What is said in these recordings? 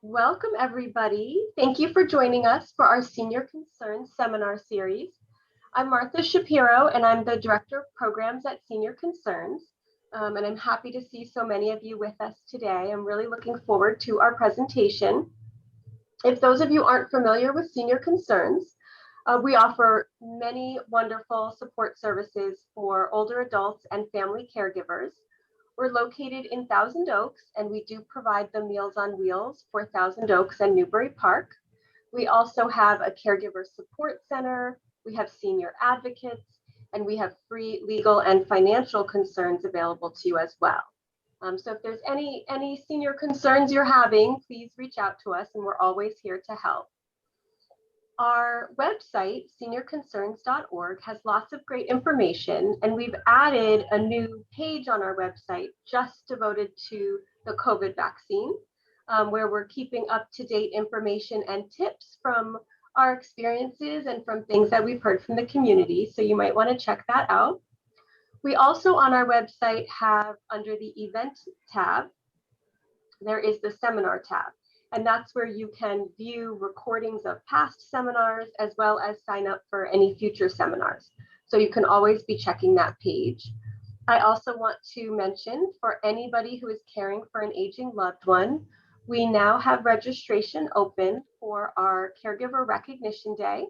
Welcome, everybody. Thank you for joining us for our Senior Concerns seminar series. I'm Martha Shapiro, and I'm the Director of Programs at Senior Concerns. And I'm happy to see so many of you with us today. I'm really looking forward to our presentation. If those of you aren't familiar with Senior Concerns, we offer many wonderful support services for older adults and family caregivers. We're located in Thousand Oaks, and we do provide the Meals on Wheels for Thousand Oaks and Newbury Park. We also have a caregiver support center, we have senior advocates, and we have free legal and financial concerns available to you as well. So if there's any senior concerns you're having, please reach out to us, and we're always here to help. Our website, seniorconcerns.org, has lots of great information, and we've added a new page on our website just devoted to the COVID vaccine, where we're keeping up-to-date information and tips from our experiences and from things that we've heard from the community, so you might want to check that out. We also on our website have, under the event tab, there is the seminar tab. And that's where you can view recordings of past seminars as well as sign up for any future seminars. So you can always be checking that page. I also want to mention, for anybody who is caring for an aging loved one, we now have registration open for our Caregiver Recognition Day.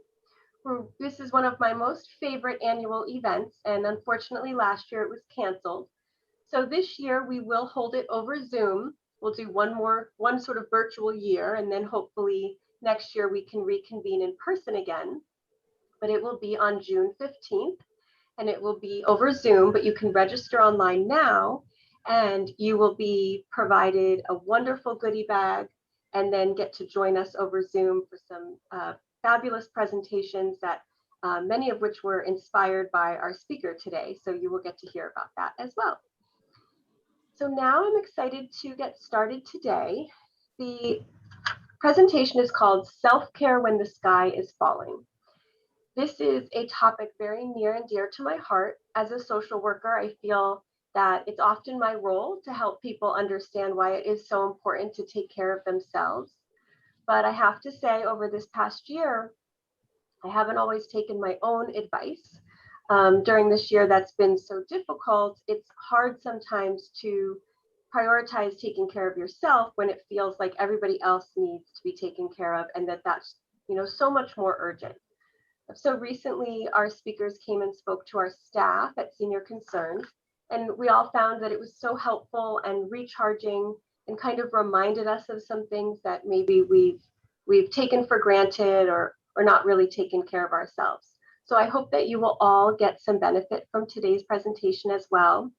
This is one of my most favorite annual events, and unfortunately last year it was canceled. So this year we will hold it over Zoom. We'll do one sort of virtual year, and then hopefully next year we can reconvene in person again. But it will be on June 15th, and it will be over Zoom, but you can register online now, and you will be provided a wonderful goodie bag, and then get to join us over Zoom for some fabulous presentations that many of which were inspired by our speaker today. So you will get to hear about that as well. So now I'm excited to get started today. The presentation is called Self-Care When the Sky is Falling. This is a topic very near and dear to my heart. As a social worker, I feel that it's often my role to help people understand why it is so important to take care of themselves. But I have to say, over this past year, I haven't always taken my own advice. During this year that's been so difficult, it's hard sometimes to prioritize taking care of yourself when it feels like everybody else needs to be taken care of, and that's so much more urgent. So recently our speakers came and spoke to our staff at Senior Concerns, and we all found that it was so helpful and recharging, and kind of reminded us of some things that maybe we've taken for granted or not really taken care of ourselves. So I hope that you will all get some benefit from today's presentation as well.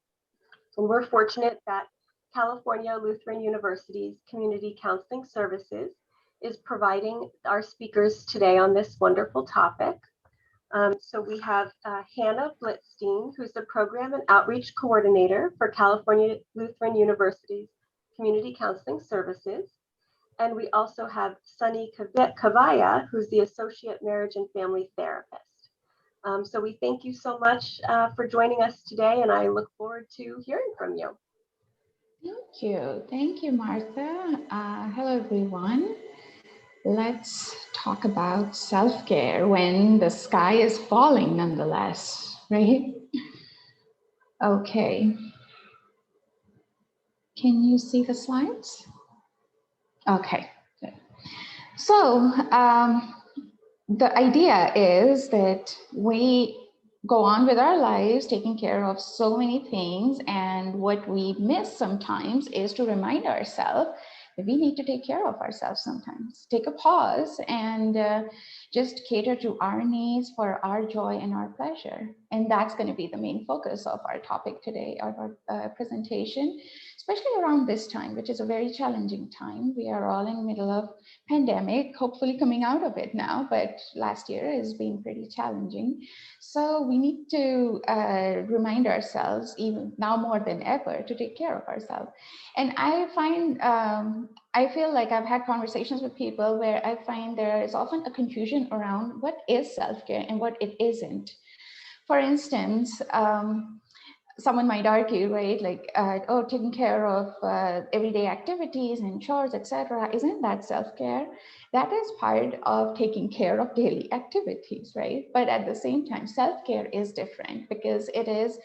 And we're fortunate that California Lutheran University's Community Counseling Services is providing our speakers today on this wonderful topic. So we have Hannah Blitzstein, who's the Program and Outreach Coordinator for California Lutheran University's Community Counseling Services. And we also have Sunny Kavaya, who's the Associate Marriage and Family Therapist. So we thank you so much for joining us today, and I look forward to hearing from you. Thank you, Martha. Hello, everyone. Let's talk about self-care when the sky is falling, nonetheless, right? Okay. Can you see the slides? Okay, good. So the idea is that we go on with our lives taking care of so many things, and what we miss sometimes is to remind ourselves that we need to take care of ourselves sometimes. Take a pause and just cater to our needs for our joy and our pleasure. And that's going to be the main focus of our topic today, of our presentation, especially around this time, which is a very challenging time. We are all in the middle of pandemic, hopefully coming out of it now, but last year has been pretty challenging. So we need to remind ourselves, even now more than ever, to take care of ourselves. And I find, I feel like I've had conversations with people where I find there is often a confusion around what is self-care and what it isn't. For instance, someone might argue, right, like, oh, taking care of everyday activities and chores, etc., isn't that self-care? That is part of taking care of daily activities, right? But at the same time, self-care is different because it is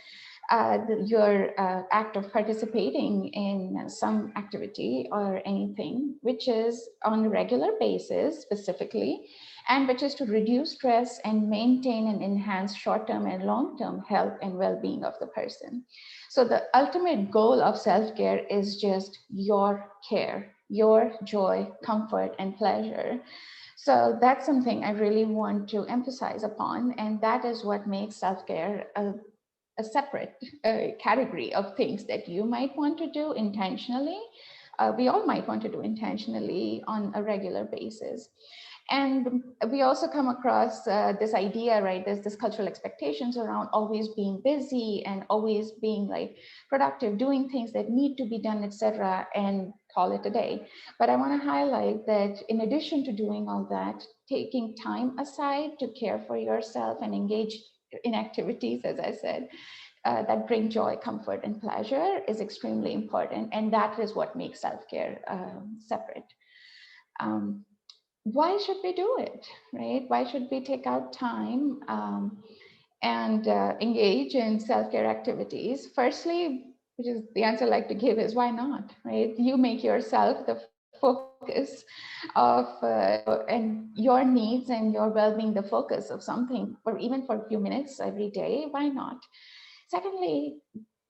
your act of participating in some activity or anything which is on a regular basis specifically, and which is to reduce stress and maintain and enhance short-term and long-term health and well-being of the person. So the ultimate goal of self-care is just your care, your joy, comfort, and pleasure. So that's something I really want to emphasize upon, and that is what makes self-care a separate category of things that you might want to do intentionally. We all might want to do intentionally on a regular basis. And we also come across this idea, right? There's this cultural expectations around always being busy and always being like productive, doing things that need to be done, etc., and call it a day. But I want to highlight that in addition to doing all that, taking time aside to care for yourself and engage in activities, as I said, that bring joy, comfort, and pleasure is extremely important. And that is what makes self-care separate. Um, why should we do it, right? Why should we take out time and engage in self-care activities? Firstly, which is the answer I like to give, is why not, right? You make yourself the focus of and your needs and your well-being the focus of something, or even for a few minutes every day. Why not? Secondly,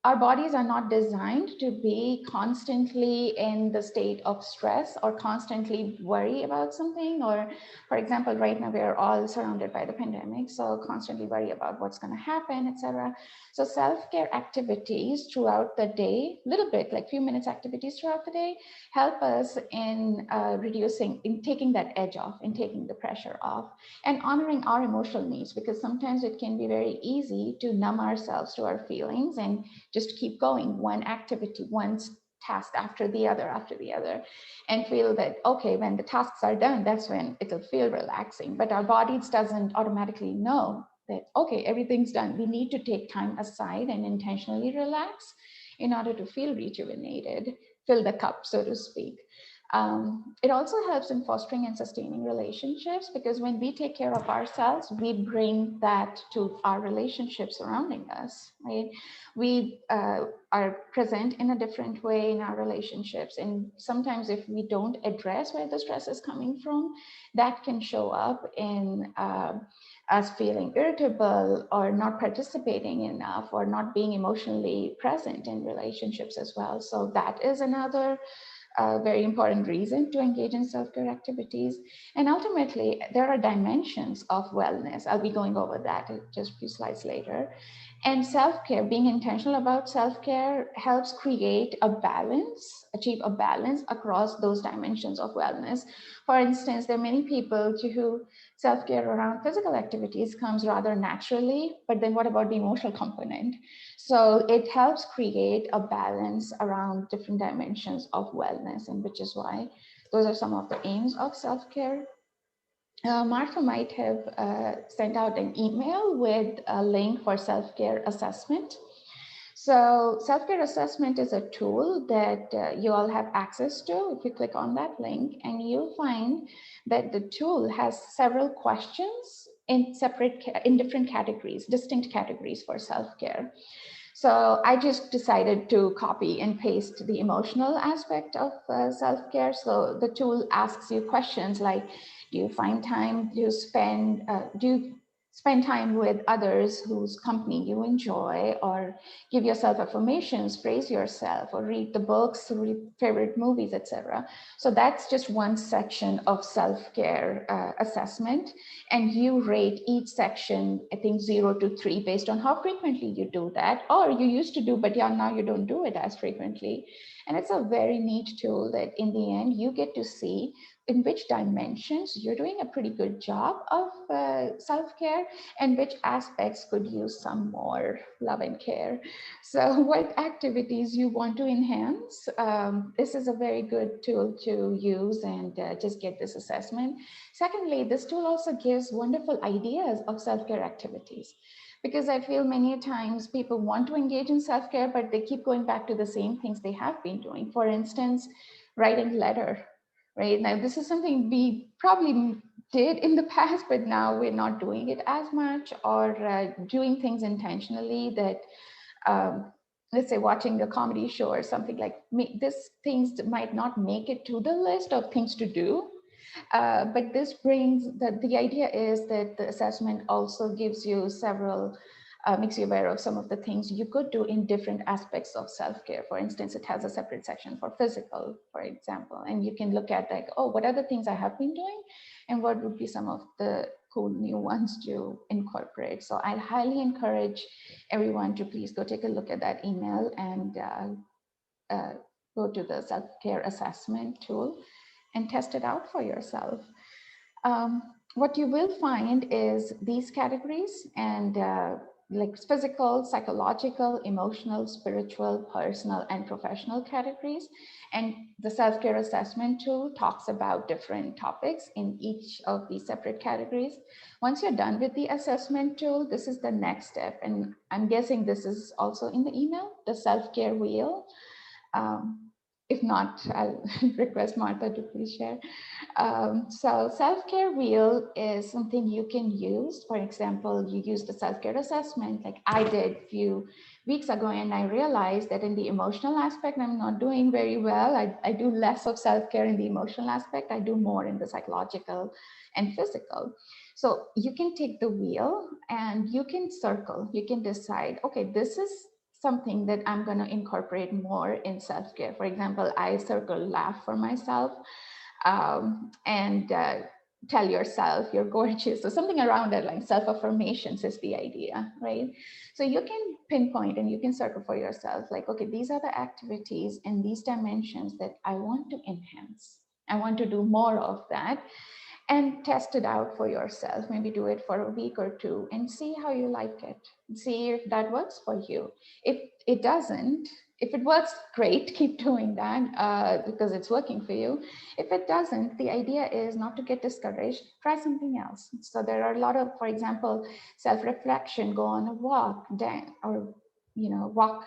our bodies are not designed to be constantly in the state of stress or constantly worry about something. Or, for example, right now we are all surrounded by the pandemic, so constantly worry about what's going to happen, etc. So self-care activities throughout the day, little bit like few minutes activities throughout the day, help us in reducing, in taking that edge off, in taking the pressure off, and honoring our emotional needs, because sometimes it can be very easy to numb ourselves to our feelings and just keep going, one activity, one task after the other, and feel that, okay, when the tasks are done, that's when it'll feel relaxing. But our bodies doesn't automatically know that, okay, everything's done. We need to take time aside and intentionally relax in order to feel rejuvenated, fill the cup, so to speak. It also helps in fostering and sustaining relationships, because when we take care of ourselves, we bring that to our relationships surrounding us, right? We are present in a different way in our relationships. And sometimes if we don't address where the stress is coming from, that can show up in us feeling irritable or not participating enough or not being emotionally present in relationships as well. So that is another very important reason to engage in self-care activities. And ultimately, there are dimensions of wellness. I'll be going over that just a few slides later. And self-care, being intentional about self-care, helps create a balance, achieve a balance across those dimensions of wellness. For instance, there are many people to who self-care around physical activities comes rather naturally, but then what about the emotional component? So it helps create a balance around different dimensions of wellness, and which is why those are some of the aims of self-care. Martha might have sent out an email with a link for self-care assessment. So self-care assessment is a tool that you all have access to. If you click on that link, and you'll find that the tool has several questions in different categories, distinct categories for self-care. So I just decided to copy and paste the emotional aspect of self-care. So the tool asks you questions like, do you find time to spend, do you spend time with others whose company you enjoy, or give yourself affirmations, praise yourself, or read the books, read favorite movies, etc. So that's just one section of self-care assessment. And you rate each section, I think 0 to 3, based on how frequently you do that, or you used to do, but yeah, now you don't do it as frequently. And it's a very neat tool that in the end, you get to see in which dimensions you're doing a pretty good job of self-care, and which aspects could use some more love and care. So what activities you want to enhance, this is a very good tool to use and just get this assessment. Secondly, this tool also gives wonderful ideas of self-care activities. because I feel many times people want to engage in self-care, but they keep going back to the same things they have been doing. For instance, writing letter, right? Now, this is something we probably did in the past, but now we're not doing it as much, or doing things intentionally that, um, let's say watching a comedy show or something, like this things might not make it to the list of things to do, but this brings the idea is that the assessment also gives you several, makes you aware of some of the things you could do in different aspects of self-care. For instance, it has a separate section for physical, for example, and you can look at like, oh, what are the things I have been doing and what would be some of the cool new ones to incorporate. So I highly encourage everyone to please go take a look at that email and go to the self-care assessment tool and test it out for yourself. What you will find is these categories, and like physical, psychological, emotional, spiritual, personal, and professional categories. And the self-care assessment tool talks about different topics in each of these separate categories. Once you're done with the assessment tool, this is the next step. And I'm guessing this is also in the email, the self-care wheel. If not, I'll request Martha to please share. So self-care wheel is something you can use. For example, you use the self-care assessment like I did a few weeks ago, and I realized that in the emotional aspect, I'm not doing very well. I do less of self-care in the emotional aspect. I do more in the psychological and physical. So you can take the wheel and you can circle, you can decide, okay, this is something that I'm going to incorporate more in self-care. For example, I circle laugh for myself, and tell yourself you're gorgeous. So something around that, like self-affirmations is the idea, right? So you can pinpoint and you can circle for yourself, like, okay, these are the activities and these dimensions that I want to enhance. I want to do more of that, and test it out for yourself. Maybe do it for a week or two and see how you like it. See if that works for you. If it doesn't, if it works, great, keep doing that because it's working for you. If it doesn't, the idea is not to get discouraged, try something else. So there are a lot of, for example, self-reflection, go on a walk, or walk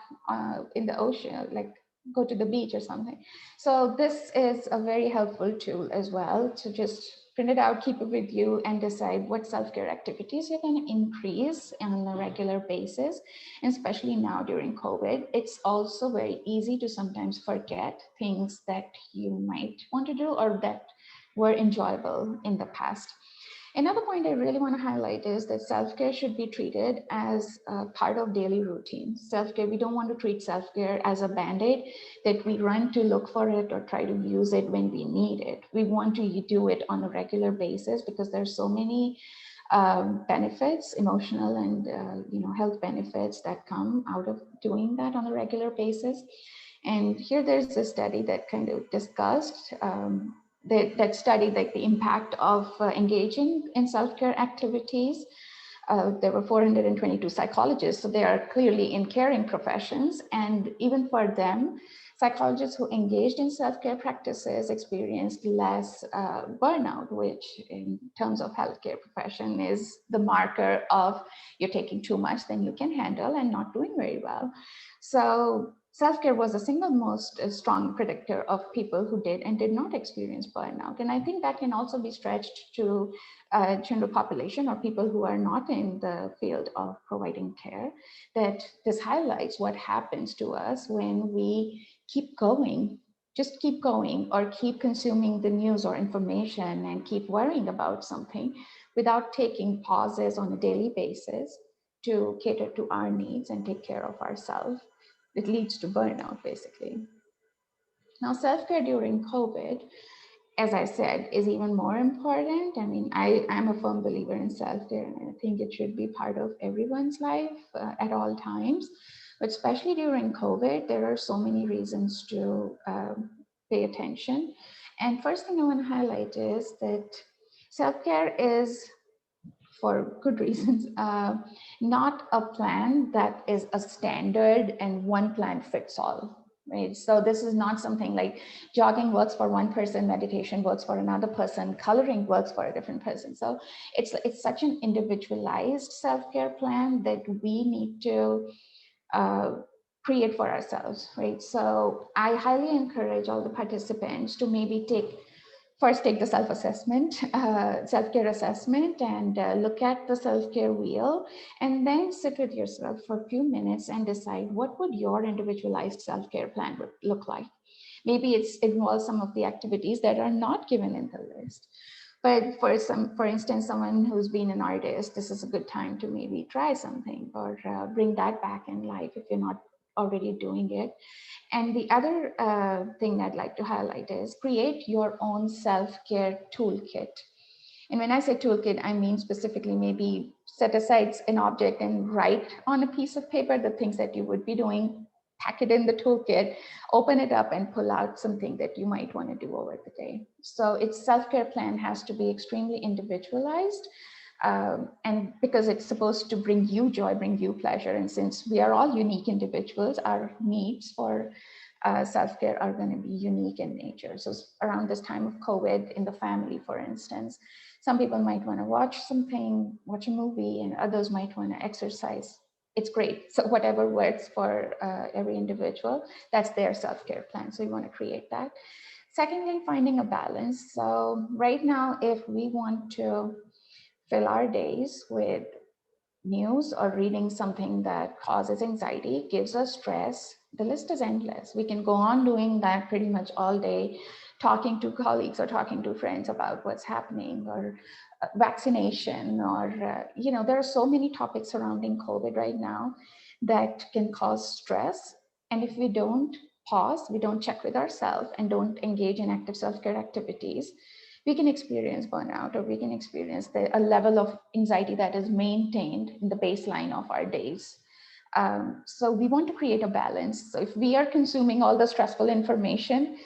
in the ocean, like go to the beach or something. So this is a very helpful tool as well, to just print it out, keep it with you, and decide what self-care activities you're going to increase on a regular basis. And especially now during COVID, it's also very easy to sometimes forget things that you might want to do or that were enjoyable in the past. Another point I really want to highlight is that self-care should be treated as a part of daily routine. Self-care, we don't want to treat self-care as a band-aid that we run to look for it or try to use it when we need it. We want to do it on a regular basis because there's so many benefits, emotional and health benefits that come out of doing that on a regular basis. And here there's a study that kind of discussed that studied like the impact of engaging in self-care activities. There were 422 psychologists, so they are clearly in caring professions. And even for them, psychologists who engaged in self-care practices experienced less burnout, which in terms of healthcare profession is the marker of you're taking too much than you can handle and not doing very well. So self-care was the single most strong predictor of people who did and did not experience burnout. And I think that can also be stretched to general population or people who are not in the field of providing care, that this highlights what happens to us when we keep going, just keep going, or keep consuming the news or information and keep worrying about something without taking pauses on a daily basis to cater to our needs and take care of ourselves. It leads to burnout, basically. Now, self-care during COVID, as I said, is even more important. I mean, I'm a firm believer in self-care, and I think it should be part of everyone's life at all times. But especially during COVID, there are so many reasons to pay attention. And first thing I want to highlight is that self-care is, for good reasons, not a plan that is a standard and one plan fits all. right? So this is not something like jogging works for one person, meditation works for another person, coloring works for a different person. So it's such an individualized self-care plan that we need to create for ourselves, right? So I highly encourage all the participants to maybe first take the self-assessment, self-care assessment, and look at the self-care wheel, and then sit with yourself for a few minutes and decide what would your individualized self-care plan look like. Maybe it involves some of the activities that are not given in the list. But for instance, someone who's been an artist, this is a good time to maybe try something or bring that back in life if you're not already doing it. And the other thing I'd like to highlight is create your own self-care toolkit. And when I say toolkit, I mean specifically maybe set aside an object and write on a piece of paper the things that you would be doing, pack it in the toolkit, open it up and pull out something that you might want to do over the day. So its self-care plan has to be extremely individualized. And because it's supposed to bring you joy, bring you pleasure. And since we are all unique individuals, our needs for self-care are going to be unique in nature. So around this time of COVID in the family, for instance, some people might want to watch something, watch a movie, and others might want to exercise. It's great. So whatever works for every individual, that's their self-care plan. So you want to create that. Secondly, finding a balance. So right now, if we want to fill our days with news or reading something that causes anxiety, gives us stress, the list is endless. We can go on doing that pretty much all day, talking to colleagues or talking to friends about what's happening, or vaccination, or, there are so many topics surrounding COVID right now that can cause stress. And if we don't pause, we don't check with ourselves and don't engage in active self-care activities, we can experience burnout, or we can experience a level of anxiety that is maintained in the baseline of our days. So we want to create a balance. So if we are consuming all the stressful information,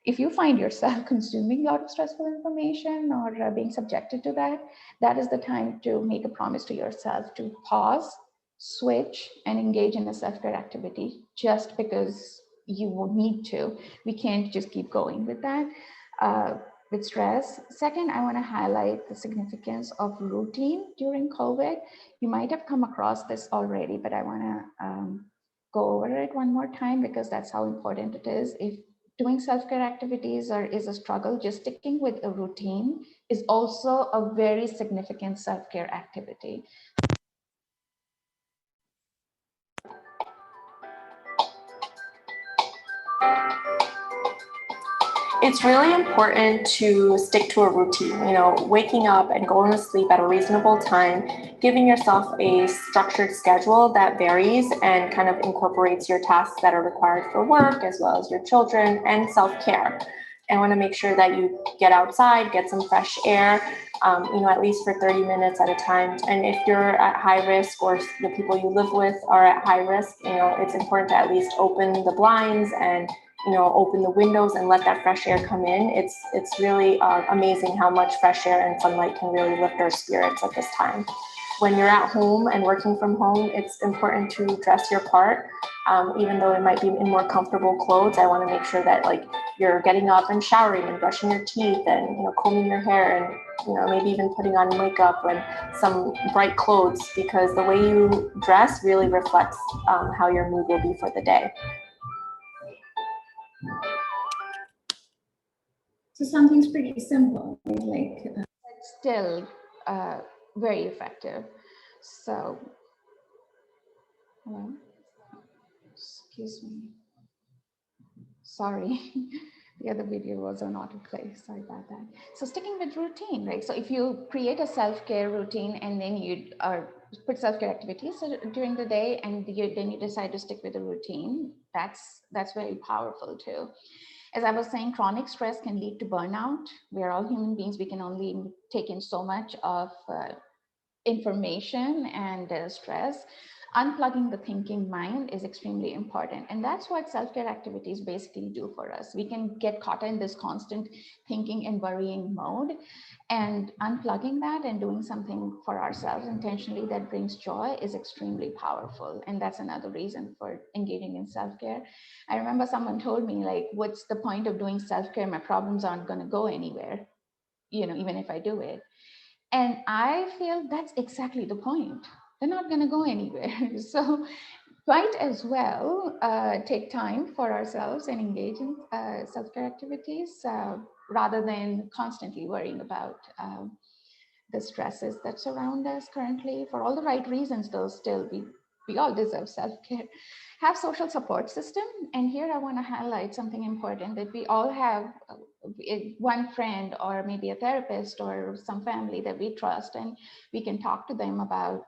if you find yourself consuming a lot of stressful information or being subjected to that, that is the time to make a promise to yourself to pause, switch, and engage in a self-care activity just because you will need to. We can't just keep going with that. With stress. Second, I want to highlight the significance of routine during COVID. You might have come across this already, but I want to go over it one more time because that's how important it is. If doing self-care activities is a struggle, just sticking with a routine is also a very significant self-care activity. It's really important to stick to a routine, waking up and going to sleep at a reasonable time, giving yourself a structured schedule that varies and kind of incorporates your tasks that are required for work, as well as your children, and self-care. I want to make sure that you get outside, get some fresh air, at least for 30 minutes at a time. And if you're at high risk or the people you live with are at high risk, it's important to at least open the blinds and open the windows and let that fresh air come in. It's really amazing how much fresh air and sunlight can really lift our spirits at this time. When you're at home and working from home, it's important to dress your part. Even though it might be in more comfortable clothes, I want to make sure that you're getting up and showering and brushing your teeth and combing your hair and maybe even putting on makeup and some bright clothes, because the way you dress really reflects how your mood will be for the day. So something's pretty simple, but still very effective. So, hello, excuse me. Sorry, the other video was on autoplay. Sorry about that. So sticking with routine, right? So if you create a self-care routine and then you put self-care activities during the day, and then you decide to stick with a routine, that's very powerful too. As I was saying, chronic stress can lead to burnout. We are all human beings. We can only take in so much of information and stress. unplugging the thinking mind is extremely important. And that's what self-care activities basically do for us. We can get caught in this constant thinking and worrying mode, and unplugging that and doing something for ourselves intentionally that brings joy is extremely powerful. And that's another reason for engaging in self-care. I remember someone told me, like, what's the point of doing self-care? My problems aren't going to go anywhere, even if I do it. And I feel that's exactly the point. They're not going to go anywhere. So might as well take time for ourselves and engage in self-care activities rather than constantly worrying about the stresses that surround us currently. For all the right reasons, though, still we all deserve self-care. Have social support system. And here I want to highlight something important, that we all have one friend or maybe a therapist or some family that we trust, and we can talk to them about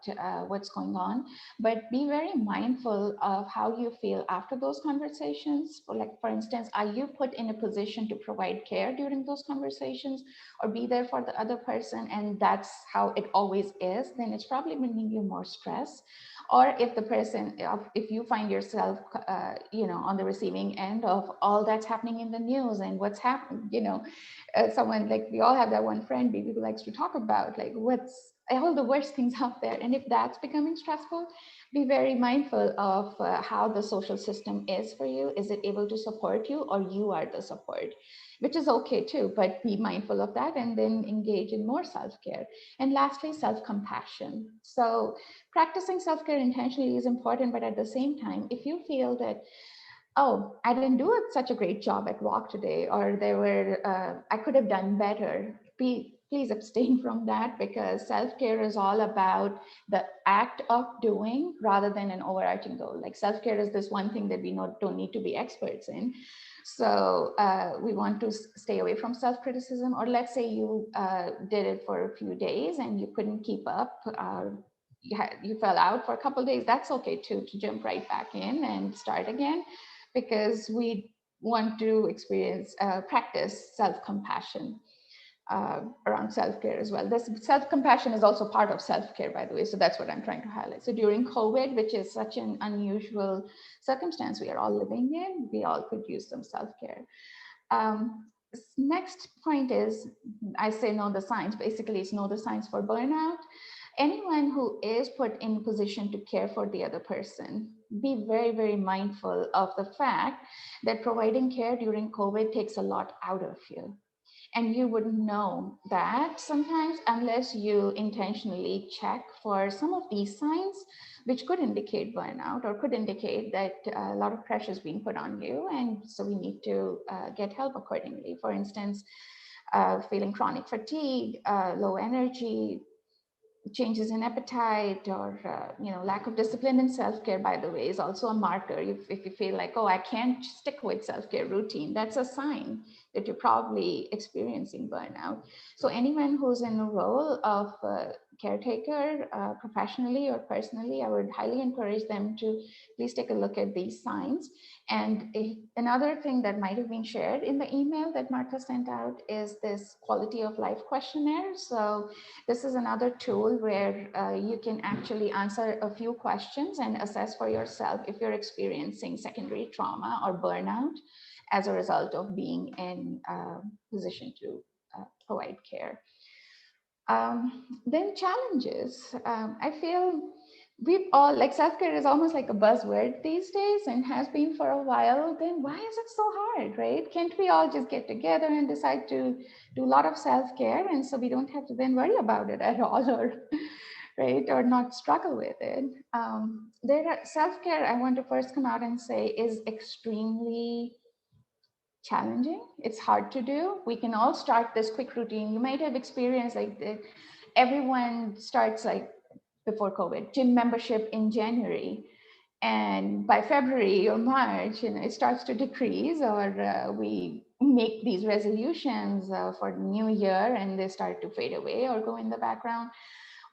what's going on. But be very mindful of how you feel after those conversations. For instance, are you put in a position to provide care during those conversations or be there for the other person, and that's how it always is? Then it's probably bringing you more stress. Or if you find yourself on the receiving end of all that's happening in the news and what's happening, someone, like, we all have that one friend maybe who likes to talk about, like, what's all the worst things out there. And if that's becoming stressful, be very mindful of how the social system is for you. Is it able to support you, or you are the support? Which is okay too, but be mindful of that and then engage in more self-care. And lastly, self-compassion. So practicing self-care intentionally is important, but at the same time, if you feel that, oh, I didn't do such a great job at walk today, or I could have done better, please abstain from that, because self-care is all about the act of doing rather than an overarching goal. Like, self-care is this one thing that we don't need to be experts in. So we want to stay away from self-criticism. Or let's say you did it for a few days and you couldn't keep up, you fell out for a couple of days. That's okay too, to jump right back in and start again, because we want to practice self-compassion around self-care as well. This self-compassion is also part of self-care, by the way. So that's what I'm trying to highlight. So during COVID, which is such an unusual circumstance we are all living in, we all could use some self-care. Next point is, I say know the signs. Basically, it's know the signs for burnout. Anyone who is put in a position to care for the other person, be very, very mindful of the fact that providing care during COVID takes a lot out of you. And you wouldn't know that sometimes unless you intentionally check for some of these signs, which could indicate burnout or could indicate that a lot of pressure is being put on you. And so we need to get help accordingly. For instance, feeling chronic fatigue, low energy, changes in appetite, or lack of discipline in self-care, by the way, is also a marker. If you feel like, oh, I can't stick with self-care routine, that's a sign that you're probably experiencing burnout. So anyone who's in a role of caretaker, professionally or personally, I would highly encourage them to please take a look at these signs. And another thing that might have been shared in the email that Martha sent out is this quality of life questionnaire. So this is another tool where you can actually answer a few questions and assess for yourself if you're experiencing secondary trauma or burnout as a result of being in a position to provide care. Then challenges. I feel we've all, like, self-care is almost like a buzzword these days and has been for a while. Then why is it so hard, right? Can't we all just get together and decide to do a lot of self-care, and so we don't have to then worry about it at all, or right, or not struggle with it? Self-care, I want to first come out and say, is extremely challenging. It's hard to do. We can all start this quick routine. You might have experienced, like, everyone starts, like, before COVID, gym membership in January. And by February or March, it starts to decrease, or we make these resolutions for the new year and they start to fade away or go in the background.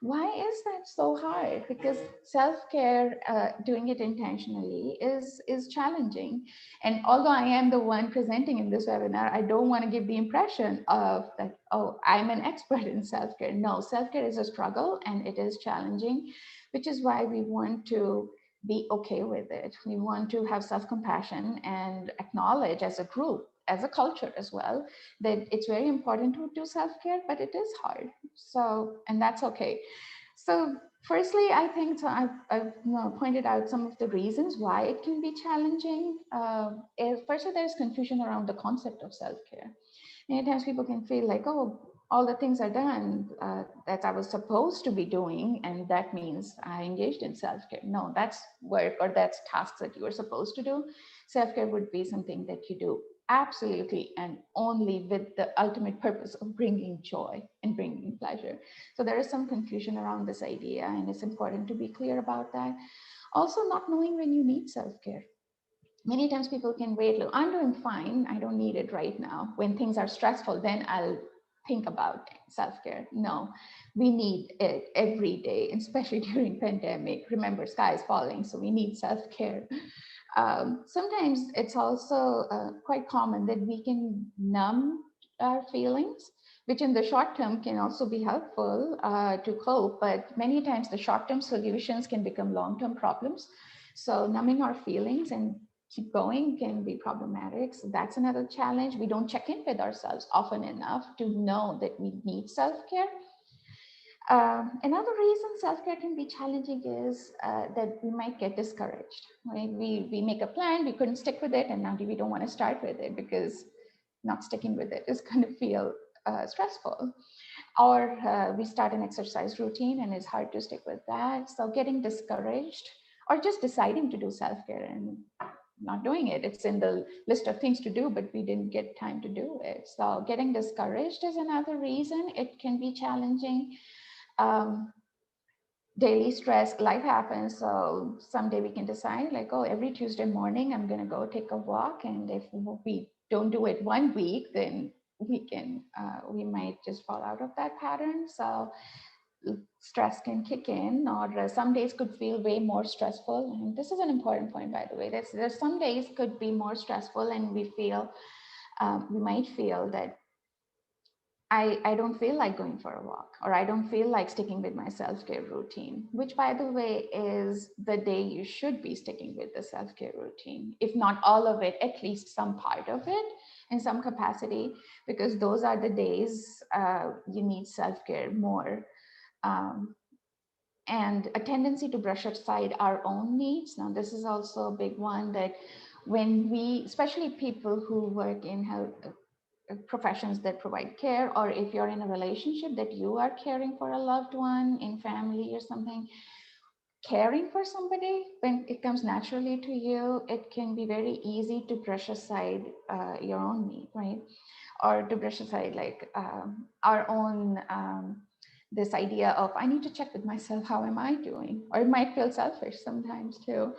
Why is that so hard? Because self-care, doing it intentionally, is challenging. And although I am the one presenting in this webinar, I don't want to give the impression of that, oh, I'm an expert in self-care. No, self-care is a struggle and it is challenging. which is why we want to be okay with it. We want to have self-compassion and acknowledge as a group, as a culture as well, that it's very important to do self-care, but it is hard. So, and that's okay. So firstly, I think so I've pointed out some of the reasons why it can be challenging. Firstly, there's confusion around the concept of self-care. Many times people can feel like, oh, all the things are done that I was supposed to be doing, and that means I engaged in self-care. No, that's work or that's tasks that you are supposed to do. Self-care would be something that you do absolutely and only with the ultimate purpose of bringing joy and bringing pleasure. So there is some confusion around this idea, and it's important to be clear about that. Also, not knowing when you need self-care. Many times people can wait, look, I'm doing fine, I don't need it right now. When things are stressful, then I'll think about self-care. No, we need it every day, especially during pandemic. Remember, sky is falling, so we need self-care. Sometimes it's also quite common that we can numb our feelings, which in the short term can also be helpful to cope, but many times the short-term solutions can become long-term problems. So numbing our feelings and keep going can be problematic. So that's another challenge. We don't check in with ourselves often enough to know that we need self-care. Another reason self-care can be challenging is that we might get discouraged, right? We make a plan, we couldn't stick with it, and now we don't want to start with it because not sticking with it is going to feel stressful. Or we start an exercise routine and it's hard to stick with that. So getting discouraged or just deciding to do self-care and not doing it. It's in the list of things to do, but we didn't get time to do it. So getting discouraged is another reason it can be challenging. Daily stress, life happens. So someday we can decide like, oh, every Tuesday morning, I'm going to go take a walk. And if we don't do it 1 week, then we might just fall out of that pattern. So stress can kick in, or some days could feel way more stressful. And this is an important point, by the way. There's some days could be more stressful, and we might feel that I don't feel like going for a walk, or I don't feel like sticking with my self-care routine, which, by the way, is the day you should be sticking with the self-care routine. If not all of it, at least some part of it in some capacity, because those are the days you need self-care more. And a tendency to brush aside our own needs. Now, this is also a big one, that when we, especially people who work in health professions that provide care, or if you're in a relationship that you are caring for a loved one in family or something, caring for somebody, when it comes naturally to you, it can be very easy to brush aside your own need, right? Or to brush aside like our own this idea of, I need to check with myself, how am I doing? Or it might feel selfish sometimes too,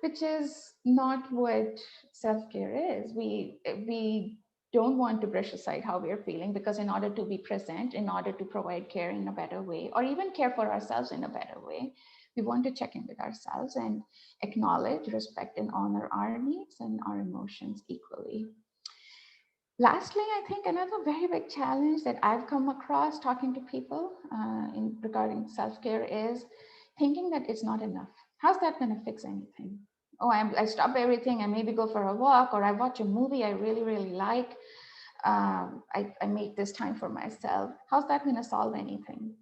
which is not what self-care is. We don't want to brush aside how we're feeling, because in order to be present, in order to provide care in a better way, or even care for ourselves in a better way, we want to check in with ourselves and acknowledge, respect, and honor our needs and our emotions equally. Lastly, I think another very big challenge that I've come across talking to people regarding self-care is thinking that it's not enough. How's that going to fix anything? Oh, I stop everything, I maybe go for a walk, or I watch a movie I really, really like. I make this time for myself. How's that going to solve anything?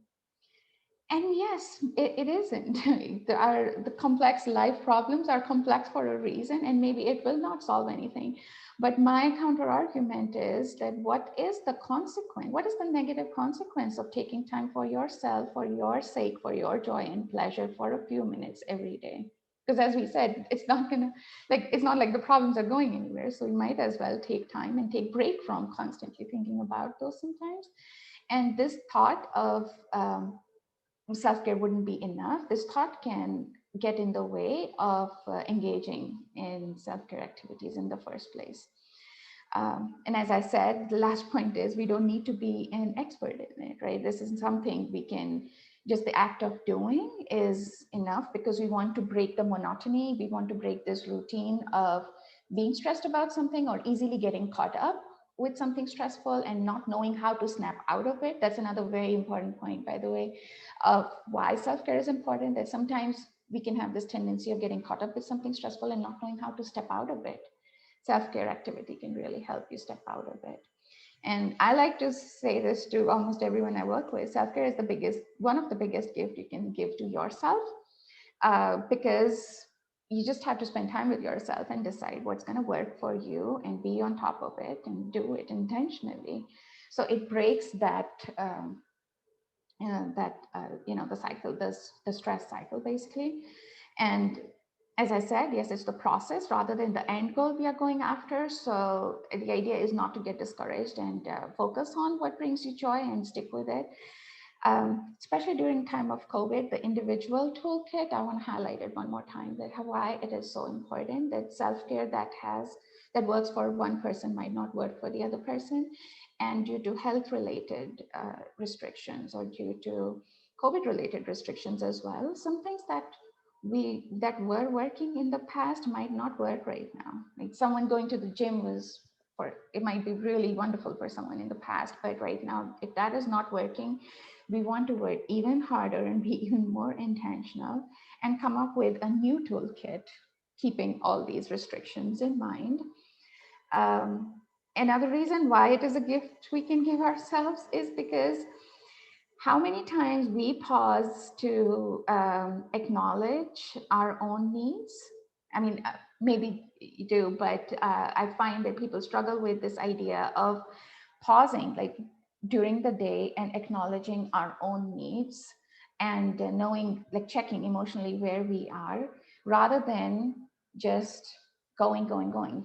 And yes, it isn't. The complex life problems are complex for a reason, and maybe it will not solve anything. But my counter argument is that what is the consequence? What is the negative consequence of taking time for yourself, for your sake, for your joy and pleasure for a few minutes every day? Because as we said, it's not like the problems are going anywhere. So we might as well take time and take break from constantly thinking about those sometimes. And this thought of self-care wouldn't be enough, this thought can get in the way of engaging in self-care activities in the first place. And as I said, the last point is we don't need to be an expert in it, right? This is something we can, just the act of doing is enough, because we want to break the monotony. We want to break this routine of being stressed about something or easily getting caught up with something stressful and not knowing how to snap out of it. That's another very important point, by the way, of why self-care is important, that sometimes we can have this tendency of getting caught up with something stressful and not knowing how to step out of it. Self-care activity can really help you step out of it. And I like to say this to almost everyone I work with. Self-care is one of the biggest gifts you can give to yourself, because you just have to spend time with yourself and decide what's going to work for you and be on top of it and do it intentionally. So it breaks that the cycle, the stress cycle, basically. And as I said, yes, it's the process rather than the end goal we are going after. So the idea is not to get discouraged and focus on what brings you joy and stick with it. Especially during time of COVID, the individual toolkit, I want to highlight it one more time, that why it is so important, that self-care that works for one person might not work for the other person. And due to health related restrictions, or due to COVID related restrictions as well, some things that were working in the past might not work right now. Like someone going to the gym it might be really wonderful for someone in the past, but right now, if that is not working, we want to work even harder and be even more intentional and come up with a new toolkit, keeping all these restrictions in mind. Another reason why it is a gift we can give ourselves is because how many times we pause to acknowledge our own needs? I mean, maybe you do, but I find that people struggle with this idea of pausing, like during the day, and acknowledging our own needs and knowing, like checking emotionally where we are, rather than just going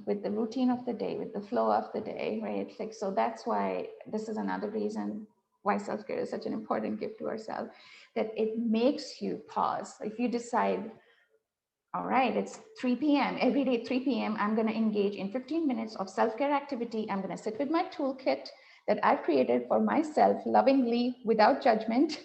with the routine of the day, with the flow of the day, right? Like, so that's why this is another reason why self-care is such an important gift to ourselves, that it makes you pause. If you decide, all right, it's 3 p.m. every day, 3 p.m. I'm going to engage in 15 minutes of self-care activity. I'm going to sit with my toolkit that I've created for myself, lovingly, without judgment.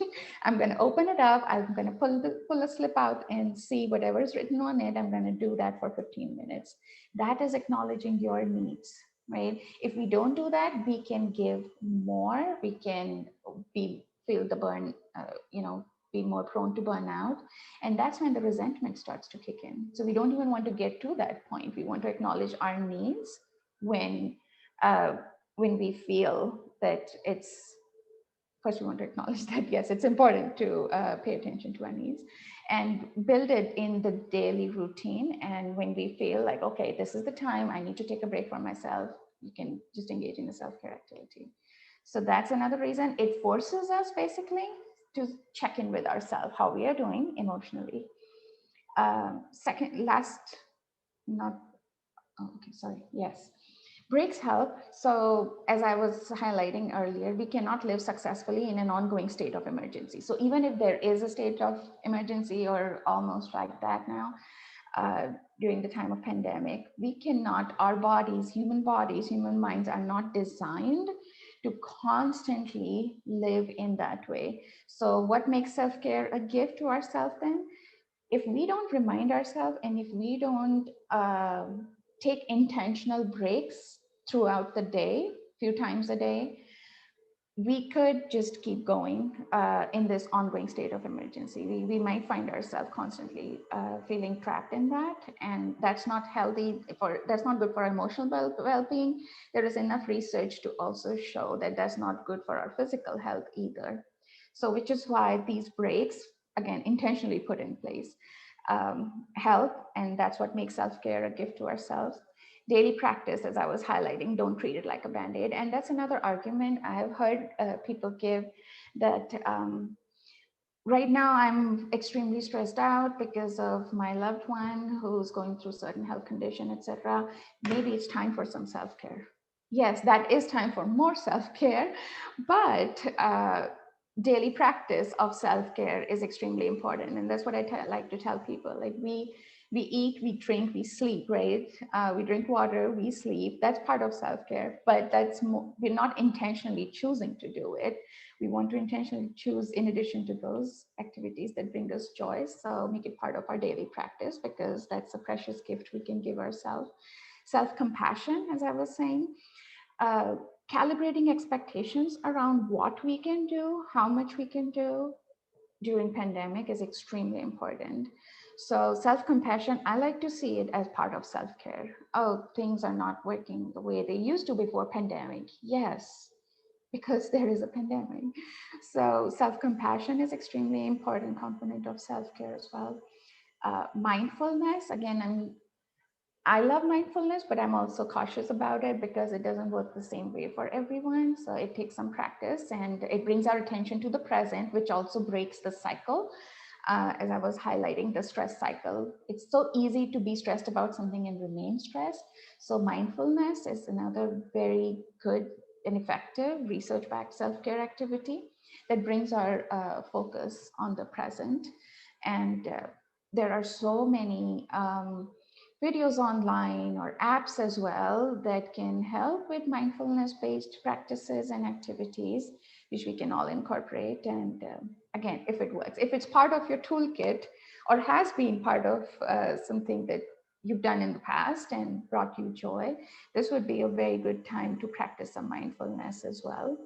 I'm going to open it up. I'm going to pull a slip out and see whatever is written on it. I'm going to do that for 15 minutes. That is acknowledging your needs, right? If we don't do that, we can give more. We can feel the burn, be more prone to burnout. And that's when the resentment starts to kick in. So we don't even want to get to that point. We want to acknowledge our needs when we feel that first we want to acknowledge that, yes, it's important to pay attention to our needs and build it in the daily routine. And when we feel like, okay, this is the time I need to take a break for myself, you can just engage in the self-care activity. So that's another reason. It forces us basically to check in with ourselves, how we are doing emotionally. Breaks help. So as I was highlighting earlier, we cannot live successfully in an ongoing state of emergency. So even if there is a state of emergency, or almost like that now, during the time of pandemic, our bodies, human minds are not designed to constantly live in that way. So what makes self-care a gift to ourselves then? If we don't remind ourselves, and if we don't take intentional breaks throughout the day, few times a day, we could just keep going in this ongoing state of emergency. We might find ourselves constantly feeling trapped in that, and that's not healthy that's not good for emotional well-being. There is enough research to also show that that's not good for our physical health either. So which is why these breaks, again, intentionally put in place, help, and that's what makes self-care a gift to ourselves. Daily practice, as I was highlighting, don't treat it like a band-aid. And that's another argument I've heard people give, that right now I'm extremely stressed out because of my loved one who's going through certain health condition, etc. Maybe it's time for some self-care. Yes, that is time for more self-care, but daily practice of self-care is extremely important. And that's what I like to tell people. Like we eat, we drink, we sleep, right? We drink water, we sleep. That's part of self-care, but we're not intentionally choosing to do it. We want to intentionally choose, in addition to those activities that bring us joy, so make it part of our daily practice, because that's a precious gift we can give ourselves. Self-compassion, as I was saying, Calibrating expectations around what we can do, how much we can do during pandemic is extremely important. So self-compassion, I like to see it as part of self-care. Oh, things are not working the way they used to before pandemic. Yes, because there is a pandemic. So self-compassion is extremely important component of self-care as well. Mindfulness, again, I love mindfulness, but I'm also cautious about it because it doesn't work the same way for everyone. So it takes some practice, and it brings our attention to the present, which also breaks the cycle. As I was highlighting the stress cycle, it's so easy to be stressed about something and remain stressed. So mindfulness is another very good and effective research-backed self-care activity that brings our focus on the present. And there are so many videos online or apps as well that can help with mindfulness-based practices and activities, which we can all incorporate. And again, if it works, if it's part of your toolkit or has been part of something that you've done in the past and brought you joy, this would be a very good time to practice some mindfulness as well.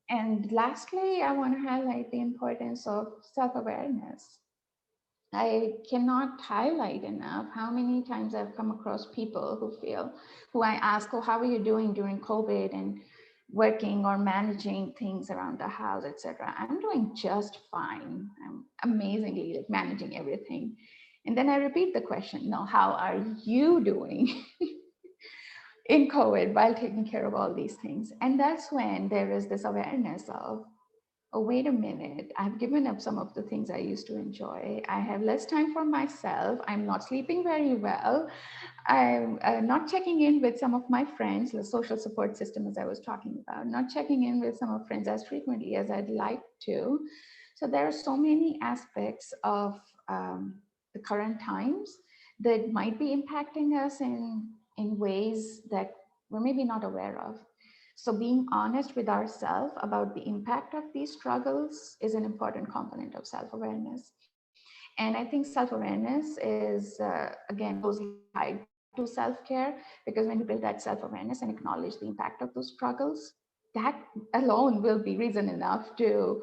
And lastly, I want to highlight the importance of self-awareness. I cannot highlight enough how many times I've come across people who I ask, oh, how are you doing during COVID and working or managing things around the house, etc. I'm doing just fine. I'm amazingly like managing everything. And then I repeat the question, no, how are you doing in COVID while taking care of all these things? And that's when there is this awareness of, oh, wait a minute, I've given up some of the things I used to enjoy. I have less time for myself. I'm not sleeping very well. I'm not checking in with some of my friends, the social support system, as I was talking about, not checking in with some of friends as frequently as I'd like to. So there are so many aspects of the current times that might be impacting us in ways that we're maybe not aware of. So being honest with ourselves about the impact of these struggles is an important component of self-awareness. And I think self-awareness is, again, closely tied to self-care, because when you build that self-awareness and acknowledge the impact of those struggles, that alone will be reason enough to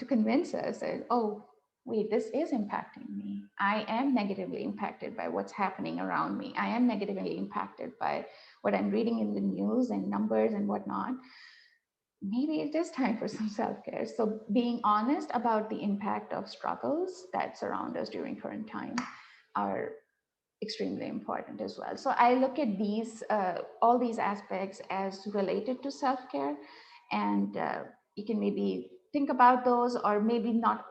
convince us that, oh, wait, this is impacting me. I am negatively impacted by what's happening around me. I am negatively impacted by what I'm reading in the news and numbers and whatnot. Maybe it is time for some self-care. So being honest about the impact of struggles that surround us during current time are extremely important as well. So I look at these, all these aspects as related to self-care, and you can maybe think about those, or maybe not.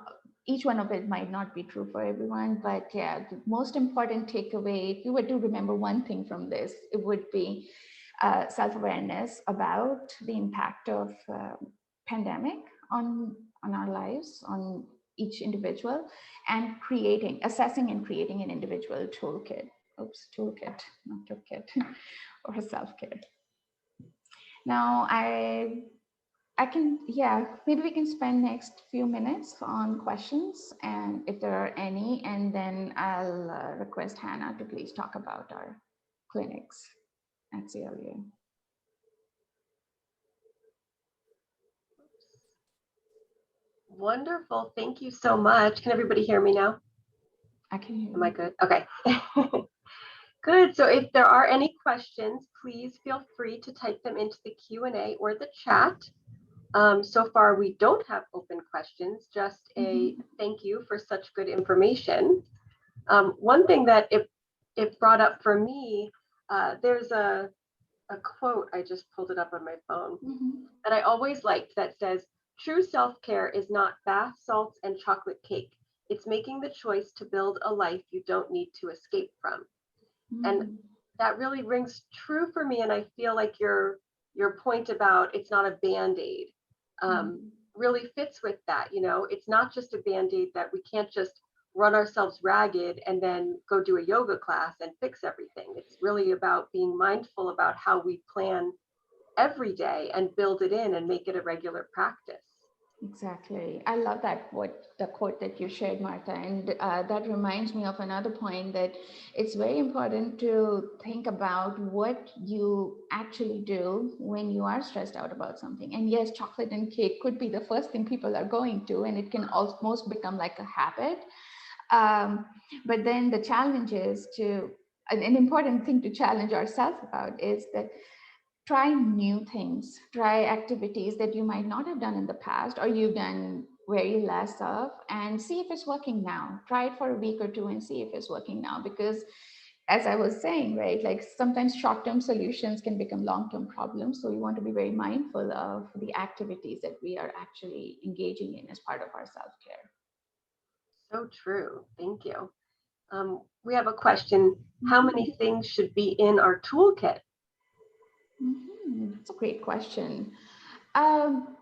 Each one of it might not be true for everyone, but yeah, the most important takeaway, if you were to remember one thing from this, it would be self-awareness about the impact of pandemic on our lives, on each individual, and assessing and creating an individual toolkit. Toolkit, not toolkit, or self-care. Now, I can, yeah, maybe we can spend next few minutes on questions, and if there are any, and then I'll request Hannah to please talk about our clinics at CLU. Wonderful. Thank you so much. Can everybody hear me now? I can hear you. Am I good? Okay. Good. So if there are any questions, please feel free to type them into the Q&A or the chat. So far, we don't have open questions, just a thank you for such good information. One thing that it brought up for me, there's a quote, I just pulled it up on my phone, that I always liked that says, true self-care is not bath salts and chocolate cake. It's making the choice to build a life you don't need to escape from. And that really rings true for me. And I feel like your point about it's not a Band-Aid really fits with that. You know, it's not just a Band-Aid that we can't just run ourselves ragged and then go do a yoga class and fix everything. It's really about being mindful about how we plan every day and build it in and make it a regular practice. Exactly. I love that the quote that you shared, Martha, and that reminds me of another point, that it's very important to think about what you actually do when you are stressed out about something. And yes, chocolate and cake could be the first thing people are going to, and it can almost become like a habit. Um, but then the challenge is to, an important thing to challenge ourselves about is that try new things, try activities that you might not have done in the past or you've done very less of, and see if it's working now. Try it for a week or two and see if it's working now. Because as I was saying, right, like sometimes short-term solutions can become long-term problems. So we want to be very mindful of the activities that we are actually engaging in as part of our self-care. So true. Thank you. We have a question. How many things should be in our toolkit? That's a great question. Um,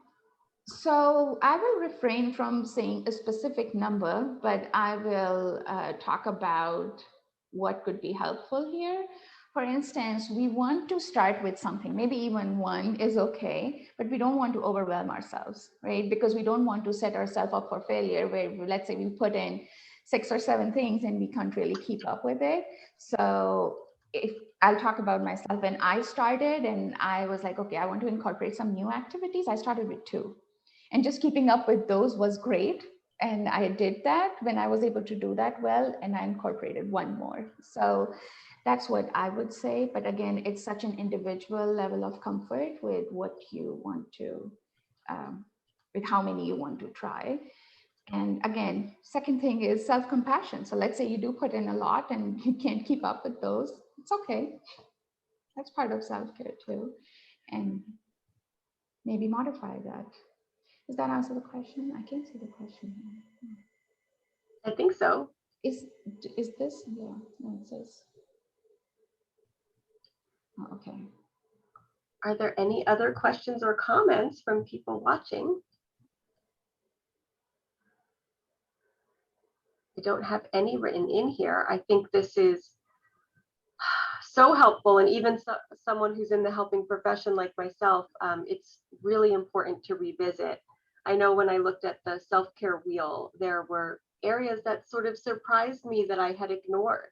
So I will refrain from saying a specific number, but I will talk about what could be helpful here. For instance, we want to start with something, maybe even one is okay, but we don't want to overwhelm ourselves, right? Because we don't want to set ourselves up for failure where, let's say we put in 6 or 7 things and we can't really keep up with it. So if I'll talk about myself, when I started and I was like, okay, I want to incorporate some new activities, I started with 2. And just keeping up with those was great. And I did that when I was able to do that well, and I incorporated 1 more. So that's what I would say. But again, it's such an individual level of comfort with what you want to, with how many you want to try. And again, second thing is self-compassion. So let's say you do put in a lot and you can't keep up with those. It's okay. That's part of self-care too. And maybe modify that. Does that answer the question? I can't see the question. I think so. Is this? Yeah, no, it says. Oh, okay. Are there any other questions or comments from people watching? I don't have any written in here. I think this is so helpful, and even someone who's in the helping profession like myself, it's really important to revisit. I know when I looked at the self-care wheel, there were areas that sort of surprised me that I had ignored.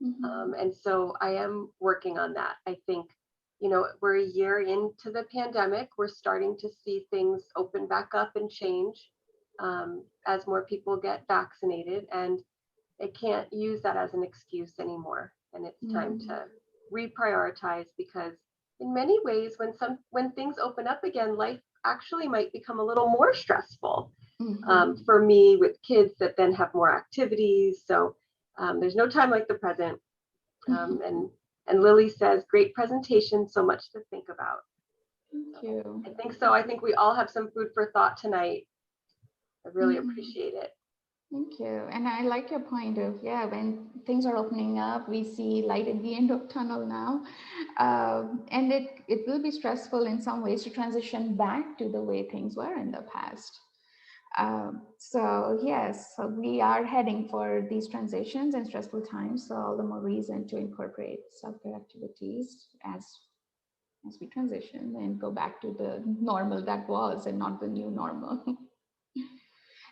And so I am working on that. I think, we're a year into the pandemic. We're starting to see things open back up and change as more people get vaccinated, and I can't use that as an excuse anymore. And it's time to reprioritize, because in many ways, when things open up again, life actually might become a little more stressful for me, with kids that then have more activities. So there's no time like the present. And Lily says, great presentation, so much to think about. Thank you. I think so. I think we all have some food for thought tonight. I really appreciate it. Thank you. And I like your point of, yeah, when things are opening up, we see light at the end of tunnel now. And it will be stressful in some ways to transition back to the way things were in the past. So yes, so we are heading for these transitions and stressful times. So all the more reason to incorporate self-care activities as we transition and go back to the normal that was and not the new normal.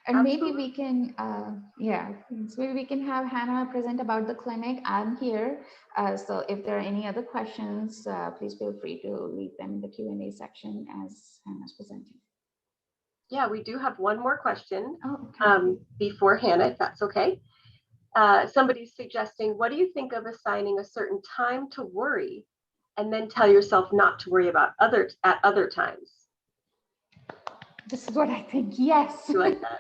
And maybe we can, so maybe we can have Hannah present about the clinic. I'm here. So if there are any other questions, please feel free to leave them in the Q&A section as Hannah's presenting. Yeah, we do have one more question Okay. before Hannah, if that's okay. Somebody's suggesting, what do you think of assigning a certain time to worry and then tell yourself not to worry about at other times? This is what I think. Yes. You like that?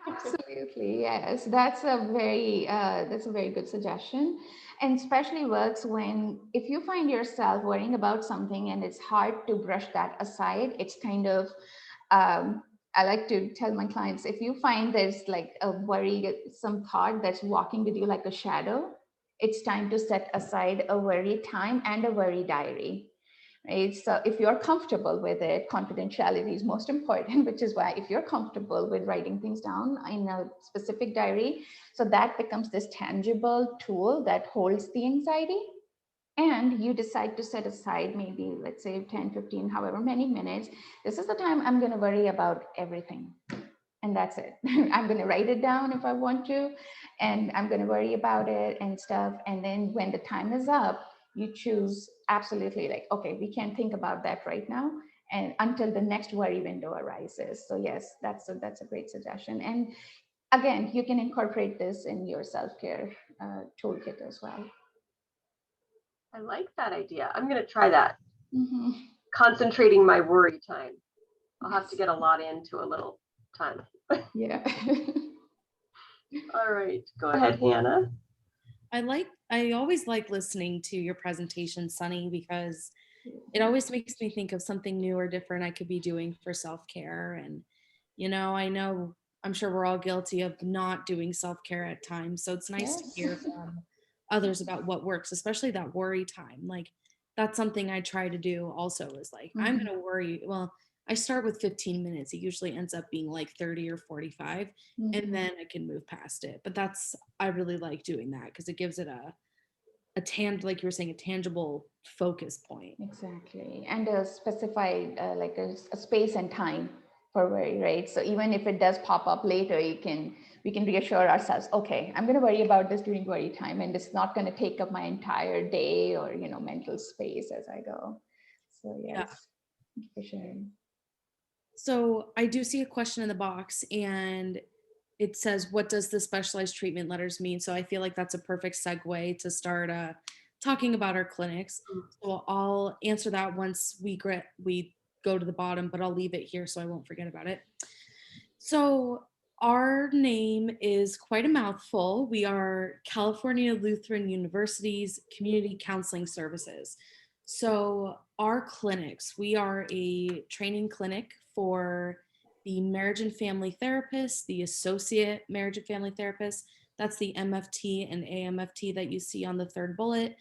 Absolutely. Yes. That's a very good suggestion. And especially works when, if you find yourself worrying about something and it's hard to brush that aside, it's kind of, I like to tell my clients, if you find there's like a worry, some thought that's walking with you like a shadow, it's time to set aside a worry time and a worry diary. Right? So if you're comfortable with it, confidentiality is most important, which is why if you're comfortable with writing things down in a specific diary, so that becomes this tangible tool that holds the anxiety. and you decide to set aside maybe, let's say 10, 15, however many minutes, this is the time I'm going to worry about everything. And that's it. I'm going to write it down if I want to, and I'm going to worry about it and stuff. And then when the time is up, you choose absolutely like, okay, we can't think about that right now, and until the next worry window arises. So yes, that's a great suggestion. And again, you can incorporate this in your self-care toolkit as well. I like that idea. I'm going to try that. Mm-hmm. Concentrating my worry time. I'll have to get a lot into a little time. Yeah. All right, go ahead, Hannah. I always like listening to your presentation, Sunny, because it always makes me think of something new or different I could be doing for self-care. And, I know I'm sure we're all guilty of not doing self-care at times. So it's nice to Yes. hear from others about what works, especially that worry time. Like that's something I try to do also is like, I'm Mhm. going to worry. Well, I start with 15 minutes. It usually ends up being like 30 or 45, Mhm. and then I can move past it. But I really like doing that because it gives it like you were saying, a tangible focus point. Exactly. And a specified, like a space and time for worry, right? So even if it does pop up later, we can reassure ourselves, okay, I'm going to worry about this during worry time, and it's not going to take up my entire day or, mental space as I go. So Yeah. yes, thank you for sharing. So I do see a question in the box, and it says, what does the specialized treatment letters mean? So I feel like that's a perfect segue to start talking about our clinics. So I'll answer that once we go to the bottom, but I'll leave it here so I won't forget about it. So our name is quite a mouthful. We are California Lutheran University's Community Counseling Services. So our clinics, we are a training clinic for the marriage and family therapist, the associate marriage and family therapist. That's the MFT and AMFT that you see on the third bullet.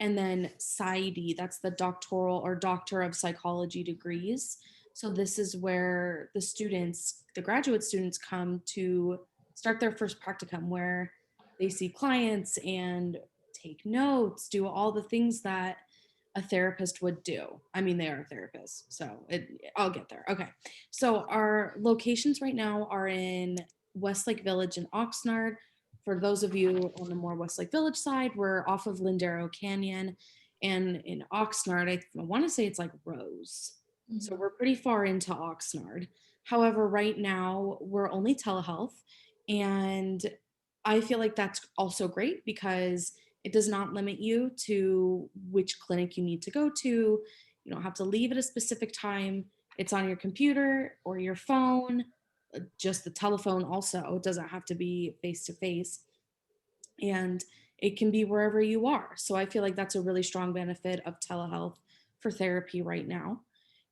And then PsyD, that's the doctoral or doctor of psychology degrees. So this is where the graduate students come to start their first practicum, where they see clients and take notes, do all the things that a therapist would do. I mean, they are therapists, so I'll get there. Okay. So our locations right now are in Westlake Village and Oxnard. For those of you on the more Westlake Village side, we're off of Lindero Canyon. And in Oxnard, I want to say it's like Rose. So we're pretty far into Oxnard. However, right now we're only telehealth. And I feel like that's also great because it does not limit you to which clinic you need to go to. You don't have to leave at a specific time. It's on your computer or your phone, just the telephone also. It doesn't have to be face to face. And it can be wherever you are. So I feel like that's a really strong benefit of telehealth for therapy right now.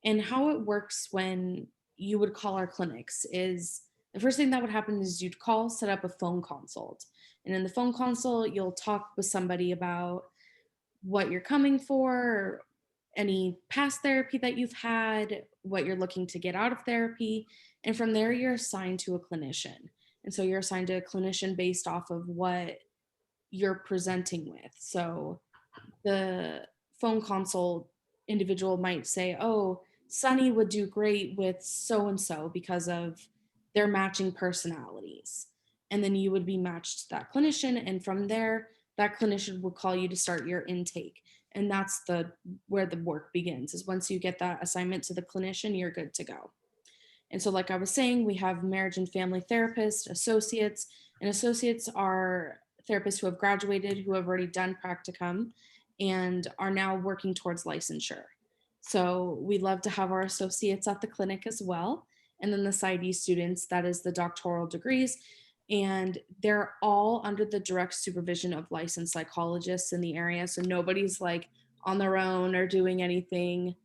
And how it works when you would call our clinics is the first thing that would happen is you'd call, set up a phone consult. And in the phone consult, you'll talk with somebody about what you're coming for, any past therapy that you've had, what you're looking to get out of therapy. And from there, you're assigned to a clinician. And so you're assigned to a clinician based off of what you're presenting with. So the phone consult individual might say, oh, Sunny would do great with so and so because of their matching personalities. And then you would be matched to that clinician. And from there, that clinician would call you to start your intake. And that's where the work begins, is once you get that assignment to the clinician, you're good to go. And so, like I was saying, we have marriage and family therapists, associates, and associates are therapists who have graduated, who have already done practicum, and are now working towards licensure. So we love to have our associates at the clinic as well. And then the PsyD students, that is the doctoral degrees, and they're all under the direct supervision of licensed psychologists in the area. So nobody's like on their own or doing anything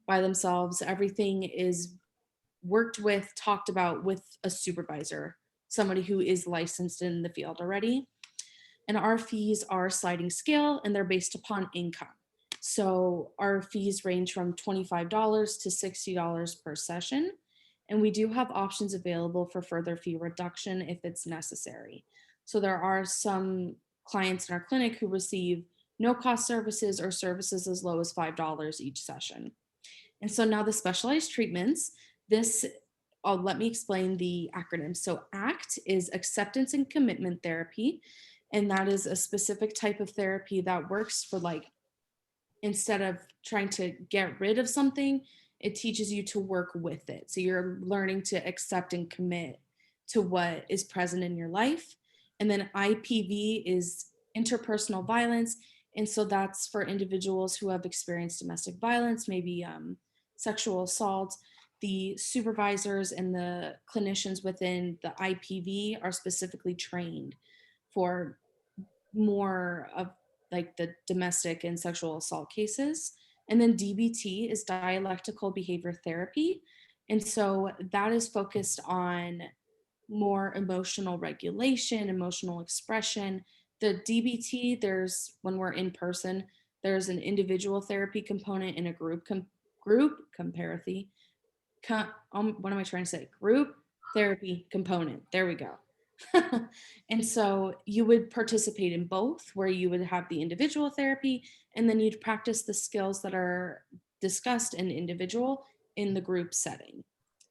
by themselves. Everything is worked with, talked about with a supervisor, somebody who is licensed in the field already. And our fees are sliding scale and they're based upon income. So our fees range from $25 to $60 per session. And we do have options available for further fee reduction if it's necessary. So there are some clients in our clinic who receive no cost services, or services as low as $5 each session. And so now the specialized treatments, let me explain the acronym. So ACT is acceptance and commitment therapy. And that is a specific type of therapy that works for, like, instead of trying to get rid of something, it teaches you to work with it. So you're learning to accept and commit to what is present in your life. And then IPV is interpersonal violence. And so that's for individuals who have experienced domestic violence, maybe sexual assault. The supervisors and the clinicians within the IPV are specifically trained for more of like the domestic and sexual assault cases. And then DBT is dialectical behavior therapy. And so that is focused on more emotional regulation, emotional expression. The DBT, when we're in person, there's an individual therapy component and a group comparison. What am I trying to say? Group therapy component. There we go. And so you would participate in both, where you would have the individual therapy and then you'd practice the skills that are discussed in individual in the group setting.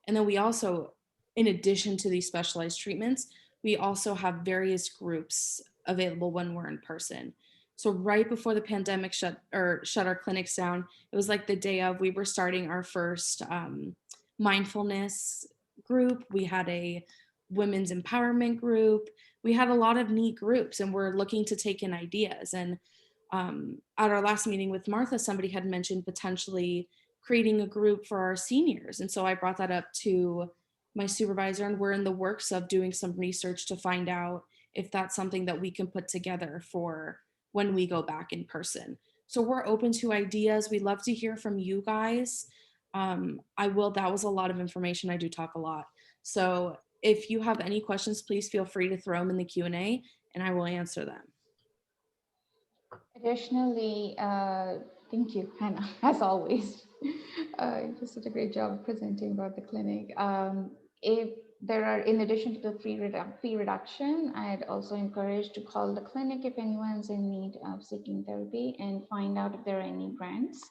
And then we also, in addition to these specialized treatments, we also have various groups available when we're in person. So right before the pandemic shut our clinics down, it was like the day of, we were starting our first mindfulness group. We had a women's empowerment group. We had a lot of neat groups, and we're looking to take in ideas. And at our last meeting with Martha, somebody had mentioned potentially creating a group for our seniors. And so I brought that up to my supervisor, and we're in the works of doing some research to find out if that's something that we can put together for when we go back in person. So we're open to ideas. We'd love to hear from you guys. That was a lot of information. I do talk a lot. So if you have any questions, please feel free to throw them in the Q&A and I will answer them. Additionally, thank you, Hannah, as always. You just did a great job of presenting about the clinic. If there are, in addition to the fee reduction, I'd also encourage to call the clinic if anyone's in need of seeking therapy, and find out if there are any grants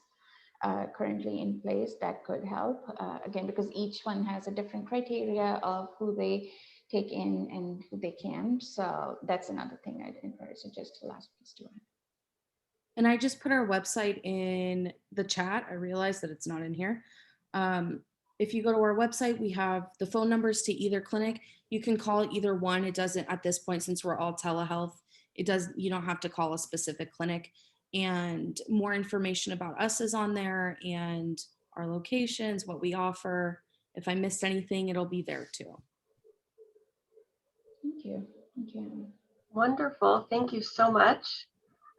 currently in place that could help. Again, because each one has a different criteria of who they take in and who they can. So that's another thing I'd encourage. So just the last piece to it. And I just put our website in the chat. I realized that it's not in here. If you go to our website, we have the phone numbers to either clinic. You can call either one. It doesn't, at this point, since we're all telehealth, you don't have to call a specific clinic. And more information about us is on there, and our locations, what we offer. If I missed anything, it'll be there too. Thank you. Thank you. Wonderful. Thank you so much.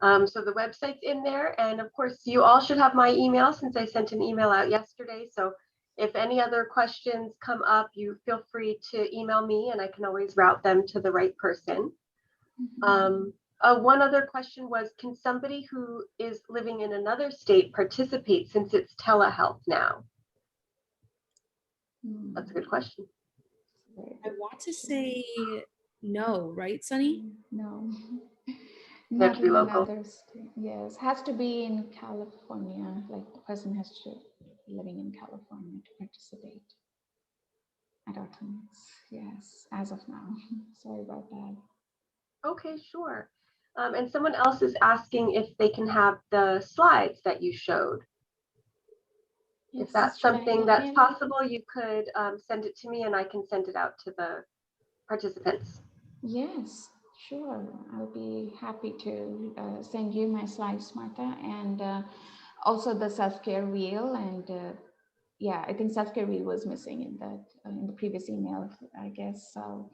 So the website's in there, and of course you all should have my email since I sent an email out yesterday. So if any other questions come up, you feel free to email me and I can always route them to the right person. One other question was, can somebody who is living in another state participate since it's telehealth now? That's a good question. I want to say no, right, Sunny? No. They have to be local. Yes, has to be in California. Like the person has to be living in California to participate at our clinics. Yes, as of now. Sorry about that. Okay, sure. And someone else is asking if they can have the slides that you showed. If that's something that's possible, you could send it to me and I can send it out to the participants. Yes, sure. I'll be happy to send you my slides, Martha, and also the self-care wheel. And yeah, I think self-care wheel was missing in the previous email, I guess. So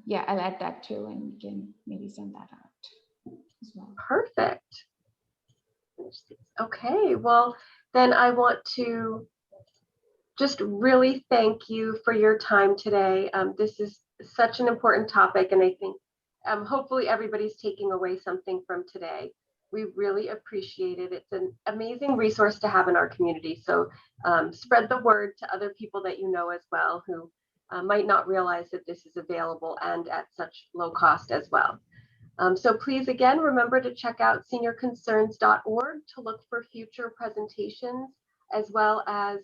yeah, I'll add that too, and we can maybe send that out as well. Perfect. Okay, well, then I want to just really thank you for your time today. This is such an important topic, and I think hopefully everybody's taking away something from today. We really appreciate it. It's an amazing resource to have in our community. So spread the word to other people that you know as well, who might not realize that this is available and at such low cost as well. So please, again, remember to check out seniorconcerns.org to look for future presentations, as well as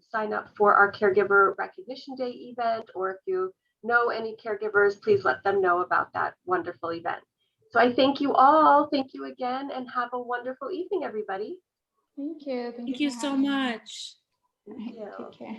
sign up for our Caregiver Recognition Day event, or if you know any caregivers, please let them know about that wonderful event. So I thank you all. Thank you again, and have a wonderful evening, everybody. Thank you. Thank you for so having me. much. Thank you. Take care.